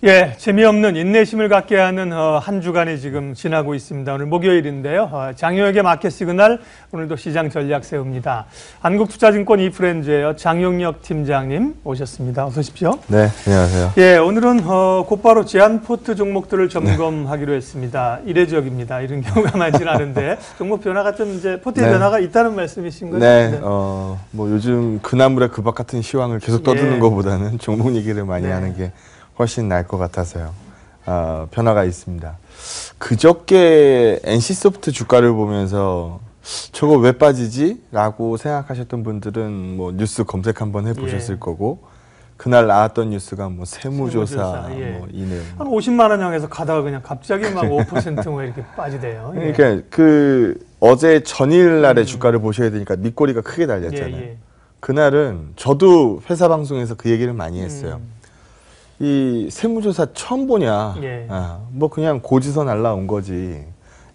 예, 재미없는 인내심을 갖게 하는 한 주간이 지금 지나고 있습니다. 오늘 목요일인데요. 장효혁의 마켓 시그널, 오늘도 시장 전략 세웁니다. 한국투자증권 이프렌즈의 장용혁 팀장님 오셨습니다. 어서 오십시오. 네, 안녕하세요. 예, 오늘은 곧바로 제한포트 종목들을 점검하기로 했습니다. 이례적입니다. 이런 경우가 많지는 않은데 종목 변화가 좀 이제 포트의 변화가 있다는 말씀이신 거죠? 네, 뭐 요즘 그나물에 그밥 같은 시황을 계속 떠드는 것보다는 종목 얘기를 많이 하는 게 훨씬 나을 것 같아서요. 변화가 있습니다. 그저께 NC소프트 주가를 보면서 저거 왜 빠지지? 라고 생각하셨던 분들은 뭐 뉴스 검색 한번 해보셨을 거고, 그날 나왔던 뉴스가 뭐 세무조사 뭐 이 내용. 한 50만 원 향해서 가다가 그냥 갑자기 막 5% 뭐 이렇게 빠지대요. 그러니까 그 어제 전일날의 주가를 보셔야 되니까 밑꼬리가 크게 달렸잖아요. 그날은 저도 회사 방송에서 그 얘기를 많이 했어요. 이 세무조사 처음 보냐? 뭐 그냥 고지서 날라온 거지.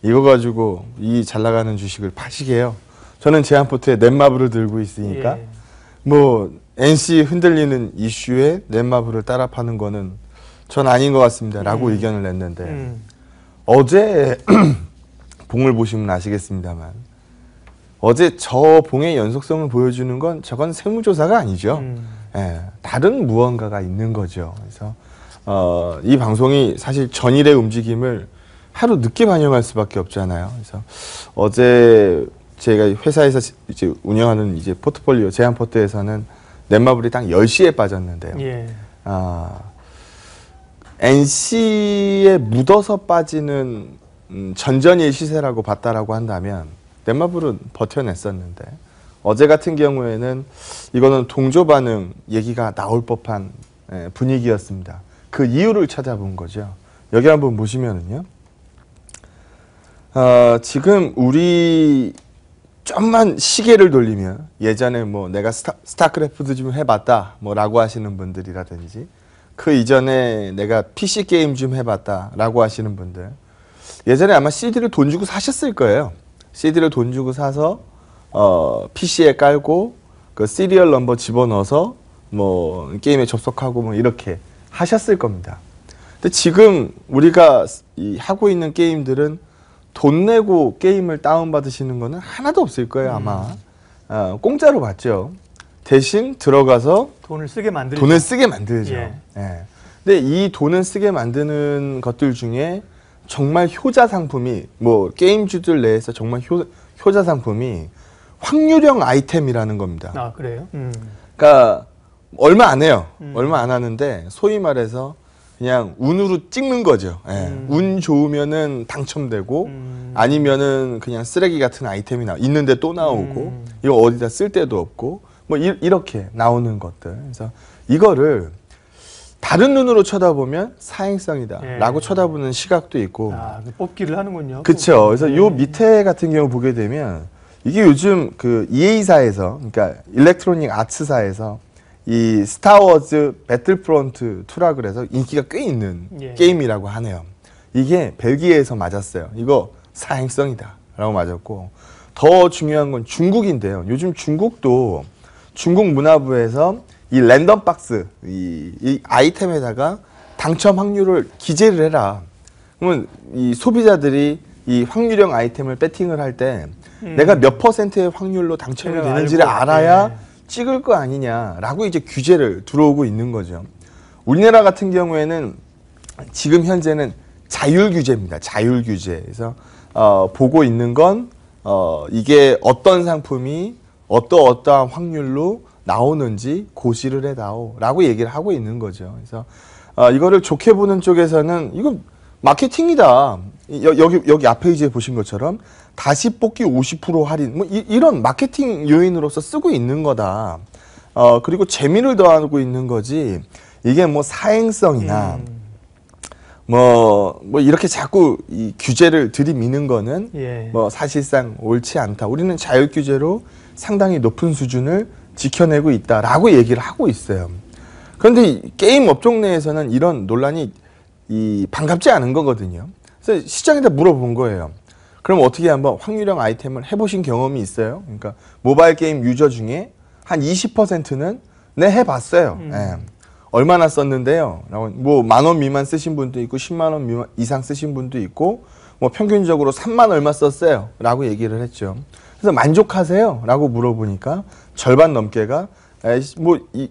이거 가지고 이 잘 나가는 주식을 파시게요. 저는 제한포트에 넷마블을 들고 있으니까 뭐 NC 흔들리는 이슈에 넷마블을 따라 파는 거는 전 아닌 것 같습니다. 라고 의견을 냈는데 어제 봉을 보시면 아시겠습니다만 어제 저 봉의 연속성을 보여주는 건 저건 세무조사가 아니죠. 다른 무언가가 있는 거죠. 그래서 이 방송이 사실 전일의 움직임을 하루 늦게 반영할 수밖에 없잖아요. 그래서 어제 제가 회사에서 이제 운영하는 이제 포트폴리오 제한포트에서는 넷마블이 딱 10시에 빠졌는데요. NC에 묻어서 빠지는 전전일 시세라고 봤다라고 한다면 넷마블은 버텨냈었는데 어제 같은 경우에는 이거는 동조 반응 얘기가 나올 법한 분위기였습니다. 그 이유를 찾아본 거죠. 여기 한번 보시면은요. 지금 우리 좀만 시계를 돌리면 예전에 뭐 내가 스타크래프트 좀 해봤다 뭐라고 하시는 분들이라든지 그 이전에 내가 PC 게임 좀 해봤다 라고 하시는 분들 예전에 아마 CD를 돈 주고 사셨을 거예요. CD를 돈 주고 사서 PC에 깔고 그 시리얼 넘버 집어넣어서 뭐 게임에 접속하고 뭐 이렇게 하셨을 겁니다. 근데 지금 우리가 하고 있는 게임들은 돈 내고 게임을 다운받으시는 거는 하나도 없을 거예요, 아마. 공짜로 받죠. 대신 들어가서 돈을 쓰게 만들죠. 근데 이 돈을 쓰게 만드는 것들 중에 정말 효자 상품이 뭐 게임주들 내에서 정말 효자 상품이 확률형 아이템이라는 겁니다. 아, 그래요? 그러니까 얼마 안 해요. 얼마 안 하는데 소위 말해서 그냥 운으로 찍는 거죠. 운 좋으면은 당첨되고 아니면은 그냥 쓰레기 같은 아이템이 있는데 또 나오고 이거 어디다 쓸 데도 없고 뭐 이렇게 나오는 것들. 그래서 이거를 다른 눈으로 쳐다보면 사행성이다 라고 쳐다보는 시각도 있고 뽑기를 하는군요. 그렇죠. 그래서 요 밑에 같은 경우 보게 되면 이게 요즘 그 EA사에서 그러니까 일렉트로닉 아츠사에서 이 스타워즈 배틀프론트 2라 그래서 인기가 꽤 있는 게임이라고 하네요. 이게 벨기에에서 맞았어요. 이거 사행성이다 라고 맞았고 더 중요한 건 중국인데요. 요즘 중국도 중국 문화부에서 이 랜덤 박스 이 아이템에다가 당첨 확률을 기재를 해라. 그러면 이 소비자들이 이 확률형 아이템을 배팅을 할 때 내가 몇 %의 확률로 당첨이 되는지를 알아야 찍을 거 아니냐라고 이제 규제를 들어오고 있는 거죠. 우리나라 같은 경우에는 지금 현재는 자율 규제입니다. 자율 규제. 그래서 보고 있는 건 이게 어떤 상품이 어떠한 확률로 나오는지 고시를 해다오라고 얘기를 하고 있는 거죠. 그래서 이거를 좋게 보는 쪽에서는 이거 마케팅이다. 여기 앞 페이지에 보신 것처럼 다시 뽑기 50% 할인 뭐 이런 마케팅 요인으로서 쓰고 있는 거다. 그리고 재미를 더하고 있는 거지 이게 뭐 사행성이나 뭐 이렇게 자꾸 이 규제를 들이미는 거는 뭐 사실상 옳지 않다. 우리는 자율 규제로 상당히 높은 수준을 지켜내고 있다라고 얘기를 하고 있어요. 그런데 게임 업종 내에서는 이런 논란이 반갑지 않은 거거든요. 그래서 시장에다 물어본 거예요. 그럼 어떻게 한번 확률형 아이템을 해보신 경험이 있어요? 그러니까 모바일 게임 유저 중에 한 20%는 네 해봤어요. 얼마나 썼는데요? 뭐 10,000원 미만 쓰신 분도 있고 10만 원 미만 이상 쓰신 분도 있고 뭐 평균적으로 3만 얼마 썼어요 라고 얘기를 했죠. 그래서 만족하세요? 라고 물어보니까 절반 넘게가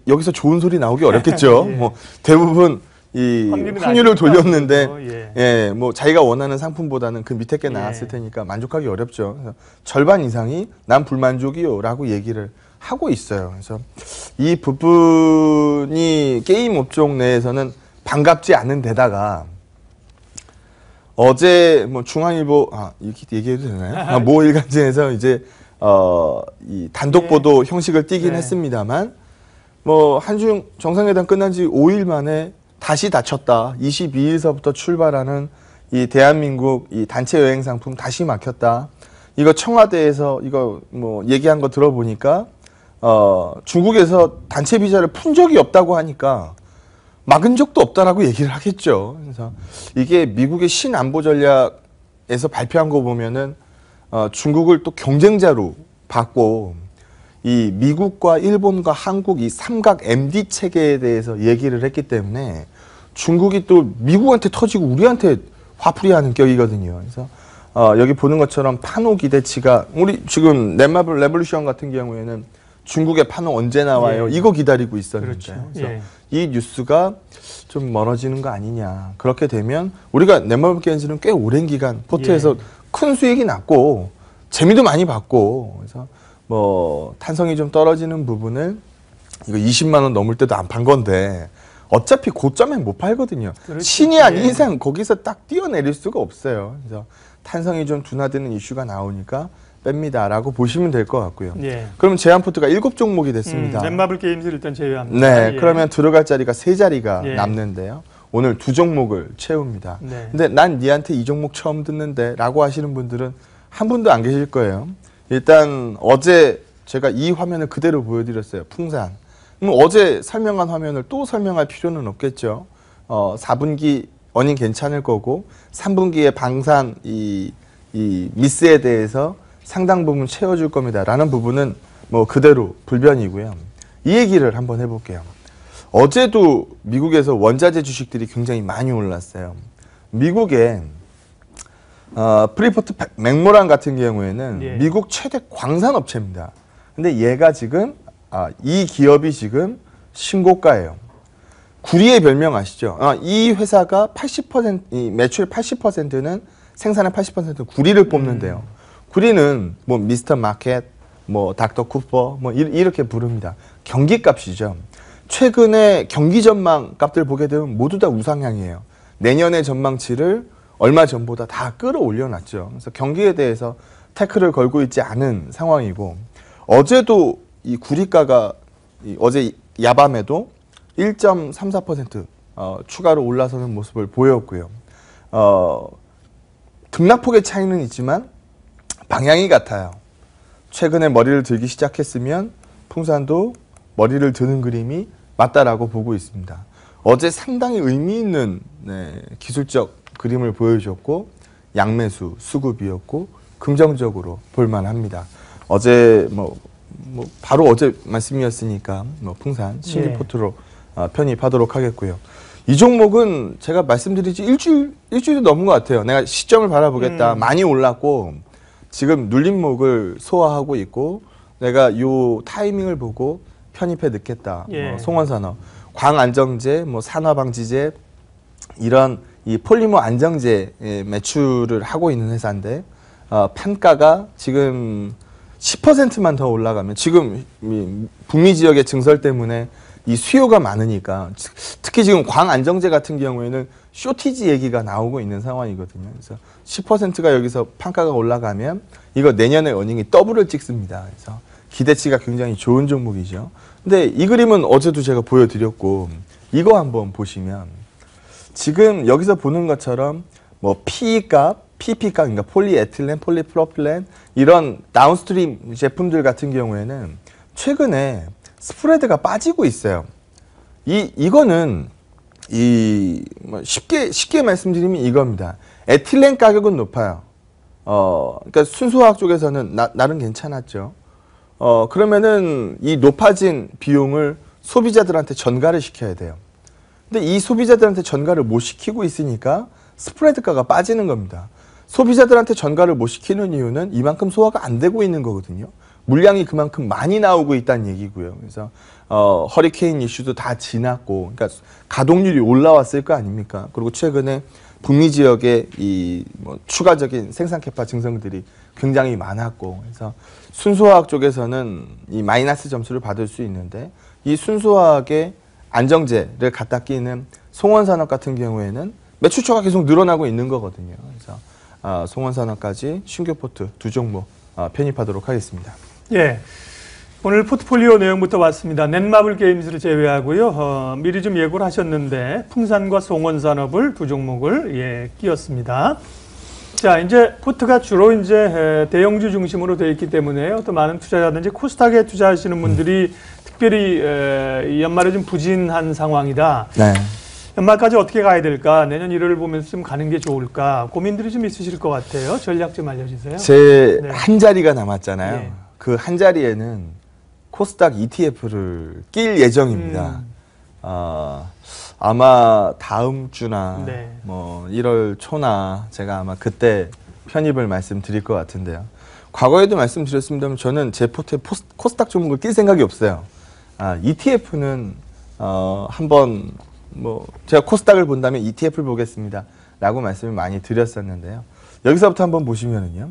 여기서 좋은 소리 나오기 어렵겠죠. 예. 뭐 대부분 이 확률을 돌렸는데 예. 뭐 자기가 원하는 상품보다는 그 밑에 게 나왔을 예. 테니까 만족하기 어렵죠. 그래서 절반 이상이 난 불만족이요 라고 얘기를 하고 있어요. 그래서 이 부분이 게임 업종 내에서는 반갑지 않은 데다가 어제 뭐 중앙일보 이렇게 얘기해도 되나요? 모 일간지에서 이제 이 단독 보도 형식을 띠긴 네. 했습니다만 뭐 한중 정상회담 끝난 지 5일 만에 다시 닫혔다. 22일서부터 출발하는 이 대한민국 이 단체 여행 상품 다시 막혔다. 이거 청와대에서 이거 뭐 얘기한 거 들어보니까 중국에서 단체 비자를 푼 적이 없다고 하니까 막은 적도 없다라고 얘기를 하겠죠. 그래서 이게 미국의 신안보 전략에서 발표한 거 보면은 중국을 또 경쟁자로 봤고 이 미국과 일본과 한국 이 삼각 MD 체계에 대해서 얘기를 했기 때문에 중국이 또 미국한테 터지고 우리한테 화풀이하는 격이거든요. 그래서 여기 보는 것처럼 판호 기대치가 우리 지금 넷마블 레볼루션 같은 경우에는 중국의 판호 언제 나와요? 예. 이거 기다리고 있었는데 그렇죠. 그래서 예. 이 뉴스가 좀 멀어지는 거 아니냐. 그렇게 되면 우리가 넷마블 게임즈는 꽤 오랜 기간 포트에서 예. 큰 수익이 났고 재미도 많이 봤고 그래서 뭐 탄성이 좀 떨어지는 부분을 이거 20만 원 넘을 때도 안 판 건데 어차피 고점엔 못 팔거든요. 그렇죠. 신이 아닌 예. 이상 거기서 딱 뛰어내릴 수가 없어요. 그래서 탄성이 좀 둔화되는 이슈가 나오니까 뺍니다라고 보시면 될 것 같고요. 예. 그러면 제한 포트가 7종목이 됐습니다. 넷마블 게임즈를 일단 제외합니다. 네, 예. 그러면 들어갈 자리가 3자리가 예. 남는데요. 오늘 2종목을 채웁니다. 네. 근데 난 니한테 이 종목 처음 듣는데 라고 하시는 분들은 한 분도 안 계실 거예요. 일단 어제 제가 이 화면을 그대로 보여드렸어요. 풍산. 어제 설명한 화면을 또 설명할 필요는 없겠죠. 4분기 어닝 괜찮을 거고 3분기에 방산 이 미스에 대해서 상당 부분 채워줄 겁니다. 라는 부분은 뭐 그대로 불변이고요. 이 얘기를 한번 해볼게요. 어제도 미국에서 원자재 주식들이 굉장히 많이 올랐어요. 미국의 프리포트 맥모란 같은 경우에는 예. 미국 최대 광산 업체입니다. 근데 얘가 지금 이 기업이 지금 신고가예요. 구리의 별명 아시죠? 이 회사가 80% 이 매출 80%는 생산의 80%는 구리를 뽑는데요. 구리는 뭐 미스터 마켓, 뭐 닥터 쿠퍼 뭐 이렇게 부릅니다. 경기값이죠. 최근에 경기 전망 값들 보게 되면 모두 다 우상향이에요. 내년의 전망치를 얼마 전보다 다 끌어올려 놨죠. 그래서 경기에 대해서 태클을 걸고 있지 않은 상황이고 어제도 이 구리가가 어제 야밤에도 1.34% 추가로 올라서는 모습을 보였고요. 등락폭의 차이는 있지만 방향이 같아요. 최근에 머리를 들기 시작했으면 풍산도 머리를 드는 그림이 맞다라고 보고 있습니다. 어제 상당히 의미 있는 기술적 그림을 보여줬고 양매수 수급이었고 긍정적으로 볼만합니다. 어제 뭐 바로 어제 말씀이었으니까 풍산 신기포트로 편입하도록 하겠고요. 이 종목은 제가 말씀드린 지 일주일이 넘은 것 같아요. 내가 시점을 바라보겠다. 많이 올랐고 지금 눌림목을 소화하고 있고 내가 요 타이밍을 보고 편입해 넣겠다. 예. 송원산업, 광안정제, 산화방지제 이런 이 폴리머 안정제 매출을 하고 있는 회사인데 판가가 지금 10%만 더 올라가면 지금 북미 지역의 증설 때문에 이 수요가 많으니까 특히 지금 광안정제 같은 경우에는 쇼티지 얘기가 나오고 있는 상황이거든요. 그래서 10%가 여기서 판가가 올라가면 이거 내년에 어닝이 더블을 찍습니다. 그래서 기대치가 굉장히 좋은 종목이죠. 근데 이 그림은 어제도 제가 보여드렸고 이거 한번 보시면 지금 여기서 보는 것처럼 뭐 PE값, PP값, 그러니까 폴리에틸렌, 폴리프로필렌 이런 다운스트림 제품들 같은 경우에는 최근에 스프레드가 빠지고 있어요. 이거는 쉽게 말씀드리면 이겁니다. 에틸렌 가격은 높아요. 그러니까 순수화학 쪽에서는 나름 괜찮았죠. 그러면은 이 높아진 비용을 소비자들한테 전가를 시켜야 돼요. 근데 이 소비자들한테 전가를 못 시키고 있으니까 스프레드가가 빠지는 겁니다. 소비자들한테 전가를 못 시키는 이유는 이만큼 소화가 안 되고 있는 거거든요. 물량이 그만큼 많이 나오고 있다는 얘기고요. 그래서 허리케인 이슈도 다 지났고, 그러니까 가동률이 올라왔을 거 아닙니까? 그리고 최근에 북미 지역에 이 뭐 추가적인 생산 캐파 증성들이 굉장히 많았고, 그래서 순수화학 쪽에서는 이 마이너스 점수를 받을 수 있는데, 이 순수화학의 안정제를 갖다 끼는 송원산업 같은 경우에는 매출처가 계속 늘어나고 있는 거거든요. 그래서 송원산업까지 신규 포트 두 종목 편입하도록 하겠습니다. 예. 오늘 포트폴리오 내용부터 봤습니다. 넷마블 게임즈를 제외하고요. 미리 좀 예고를 하셨는데 풍산과 송원산업을 두 종목을 끼웠습니다. 자, 이제 포트가 주로 이제 대형주 중심으로 되어 있기 때문에 또 많은 투자자든지 코스닥에 투자하시는 분들이 특별히 이 연말에 좀 부진한 상황이다. 네. 연말까지 어떻게 가야 될까? 내년 1월을 보면서 좀 가는 게 좋을까? 고민들이 좀 있으실 것 같아요. 전략 좀 알려주세요. 제 네. 한 자리가 남았잖아요. 예. 그 한 자리에는 코스닥 ETF를 낄 예정입니다. 아마 다음 주나 네. 뭐 1월 초나 제가 아마 그때 편입을 말씀드릴 것 같은데요. 과거에도 말씀드렸습니다만 저는 제 포트에 코스닥 종목을 낄 생각이 없어요. ETF는 한번 뭐 제가 코스닥을 본다면 ETF를 보겠습니다 라고 말씀을 많이 드렸었는데요. 여기서부터 한번 보시면은요.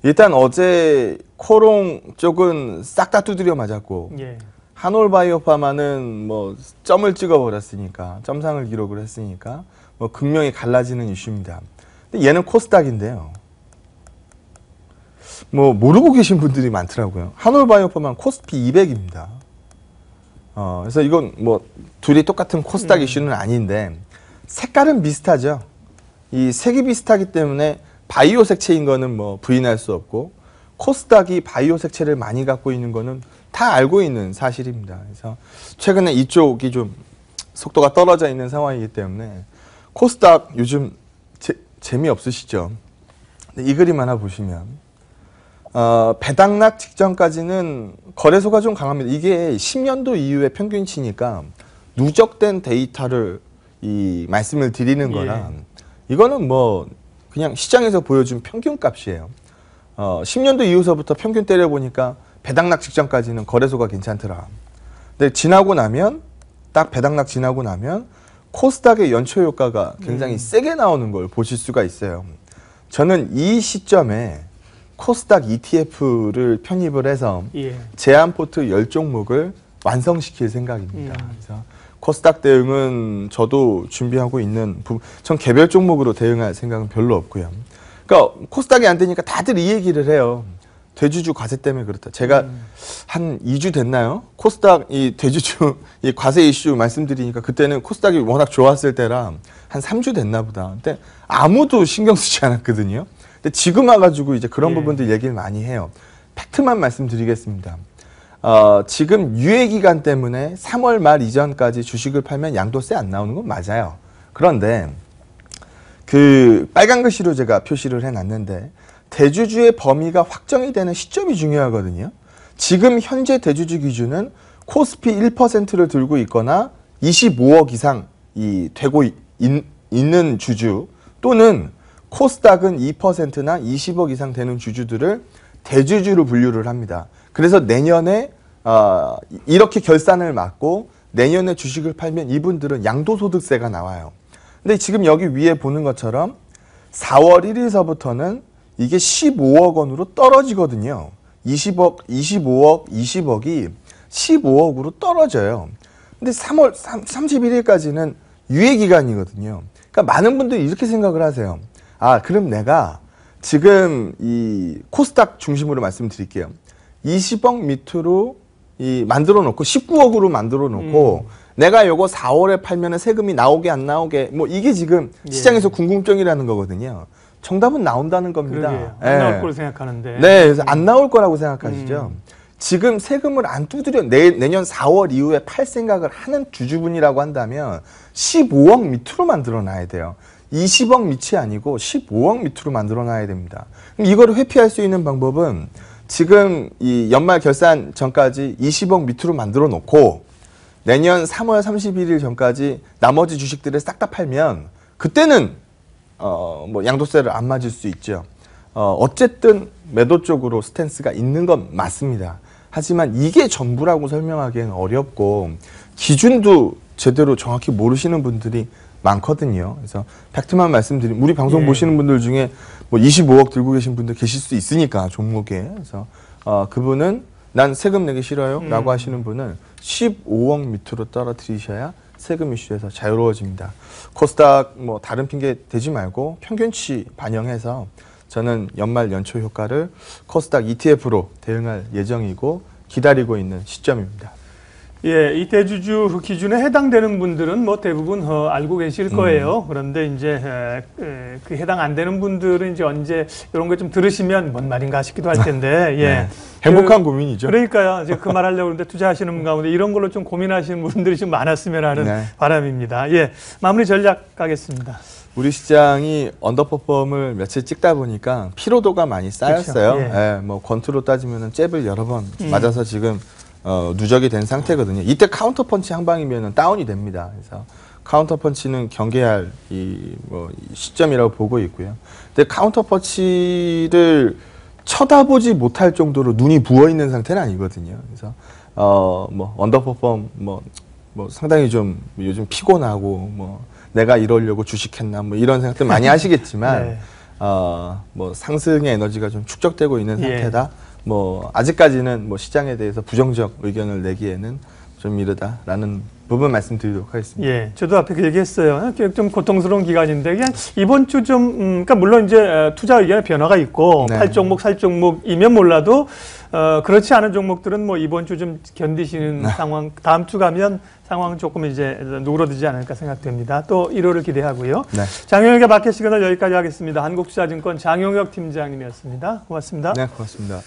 일단 어제 코롱 쪽은 싹 다 두드려 맞았고 예. 한올바이오파마는 뭐 점을 찍어버렸으니까 점상을 기록을 했으니까 뭐 극명히 갈라지는 이슈입니다. 근데 얘는 코스닥인데요. 뭐 모르고 계신 분들이 많더라고요. 한올바이오파마는 코스피 200입니다. 그래서 이건 뭐 둘이 똑같은 코스닥 이슈는 아닌데 색깔은 비슷하죠. 이 색이 비슷하기 때문에 바이오 색채인 거는 뭐 부인할 수 없고 코스닥이 바이오 색채를 많이 갖고 있는 거는 다 알고 있는 사실입니다. 그래서 최근에 이쪽이 좀 속도가 떨어져 있는 상황이기 때문에 코스닥 요즘 재미없으시죠? 이 그림 하나 보시면 배당락 직전까지는 거래소가 좀 강합니다. 이게 10년도 이후의 평균치니까 누적된 데이터를 말씀을 드리는 거라 이거는 뭐 그냥 시장에서 보여준 평균값이에요. 10년도 이후서부터 평균 때려보니까 배당락 직전까지는 거래소가 괜찮더라. 근데 지나고 나면 딱 배당락 지나고 나면 코스닥의 연초 효과가 굉장히 세게 나오는 걸 보실 수가 있어요. 저는 이 시점에 코스닥 ETF를 편입을 해서 제한 포트 10종목을 완성시킬 생각입니다. 그래서 코스닥 대응은 저도 준비하고 있는 부분, 전 개별 종목으로 대응할 생각은 별로 없고요. 그러니까 코스닥이 안 되니까 다들 이 얘기를 해요. 대주주 과세 때문에 그렇다. 제가 한 2주 됐나요? 코스닥 이 대주주 이 과세 이슈 말씀드리니까 그때는 코스닥이 워낙 좋았을 때라 한 3주 됐나 보다. 근데 아무도 신경 쓰지 않았거든요. 근데 지금 와가지고 이제 그런 부분들 얘기를 많이 해요. 팩트만 말씀드리겠습니다. 지금 유예 기간 때문에 3월 말 이전까지 주식을 팔면 양도세 안 나오는 건 맞아요. 그런데 그 빨간 글씨로 제가 표시를 해놨는데 대주주의 범위가 확정이 되는 시점이 중요하거든요. 지금 현재 대주주 기준은 코스피 1%를 들고 있거나 25억 이상 되고 있는 주주 또는 코스닥은 2%나 20억 이상 되는 주주들을 대주주로 분류를 합니다. 그래서 내년에 이렇게 결산을 맞고 내년에 주식을 팔면 이분들은 양도소득세가 나와요. 근데 지금 여기 위에 보는 것처럼 4월 1일서부터는 이게 15억 원으로 떨어지거든요. 20억, 25억, 20억이 15억으로 떨어져요. 근데 3월 31일까지는 유예 기간이거든요. 그러니까 많은 분들이 이렇게 생각을 하세요. 그럼 내가 지금 이 코스닥 중심으로 말씀드릴게요. 20억 밑으로 만들어 놓고 19억으로 만들어 놓고 내가 요거 4월에 팔면은 세금이 나오게 안 나오게 뭐 이게 지금 시장에서 궁금증이라는 거거든요. 정답은 나온다는 겁니다. 안 나올 거로 생각하는데. 네, 그래서 안 나올 거라고 생각하시죠. 지금 세금을 안 두드려 내년 4월 이후에 팔 생각을 하는 주주분이라고 한다면 15억 밑으로 만들어 놔야 돼요. 20억 밑이 아니고 15억 밑으로 만들어 놔야 됩니다. 그럼 이거를 회피할 수 있는 방법은 지금 이 연말 결산 전까지 20억 밑으로 만들어 놓고 내년 3월 31일 전까지 나머지 주식들을 싹 다 팔면 그때는 뭐 양도세를 안 맞을 수 있죠. 어쨌든 매도 쪽으로 스탠스가 있는 건 맞습니다. 하지만 이게 전부라고 설명하기에는 어렵고 기준도 제대로 정확히 모르시는 분들이 많거든요. 그래서 팩트만 말씀드리면 우리 방송 예. 보시는 분들 중에 뭐 25억 들고 계신 분들 계실 수 있으니까 종목에. 그래서 그분은 난 세금 내기 싫어요 라고 하시는 분은 15억 밑으로 떨어뜨리셔야 세금 이슈에서 자유로워집니다. 코스닥 뭐 다른 핑계 대지 말고 평균치 반영해서 저는 연말 연초 효과를 코스닥 ETF로 대응할 예정이고 기다리고 있는 시점입니다. 예, 이 대주주 기준에 해당되는 분들은 뭐 대부분 알고 계실 거예요. 그런데 이제 그 해당 안 되는 분들은 이제 언제 이런 거 좀 들으시면 뭔 말인가 싶기도 할 텐데, 예. 네. 행복한 고민이죠. 그러니까요. 제가 그 말 하려고 그러는데 투자하시는 분 가운데 이런 걸로 좀 고민하시는 분들이 좀 많았으면 하는 네. 바람입니다. 예, 마무리 전략 가겠습니다. 우리 시장이 언더퍼폼을 며칠 찍다 보니까 피로도가 많이 쌓였어요. 그렇죠. 예, 뭐 권투로 따지면은 잽을 여러 번 맞아서 지금 누적이 된 상태거든요. 이때 카운터 펀치 한 방이면은 다운이 됩니다. 그래서 카운터 펀치는 경계할 뭐 시점이라고 보고 있고요. 근데 카운터 펀치를 쳐다보지 못할 정도로 눈이 부어 있는 상태는 아니거든요. 그래서 뭐 언더퍼폼 뭐 상당히 좀 요즘 피곤하고 뭐 내가 이러려고 주식했나 뭐 이런 생각들 많이 하시겠지만 네. 뭐 상승의 에너지가 좀 축적되고 있는 예. 상태다. 뭐 아직까지는 뭐 시장에 대해서 부정적 의견을 내기에는 좀 이르다라는 부분 말씀드리도록 하겠습니다. 예, 저도 앞에 그 얘기했어요. 좀 고통스러운 기간인데 그냥 이번 주 좀 그러니까 물론 이제 투자 의견의 변화가 있고 네. 팔 종목 살 종목이면 몰라도 그렇지 않은 종목들은 뭐 이번 주 좀 견디시는 상황, 다음 주 가면 상황은 조금 이제 누그러들지 않을까 생각됩니다. 또 1호를 기대하고요. 네. 장영혁의 마켓 시그널 여기까지 하겠습니다. 한국투자증권 장영혁 팀장님이었습니다. 고맙습니다. 네, 고맙습니다.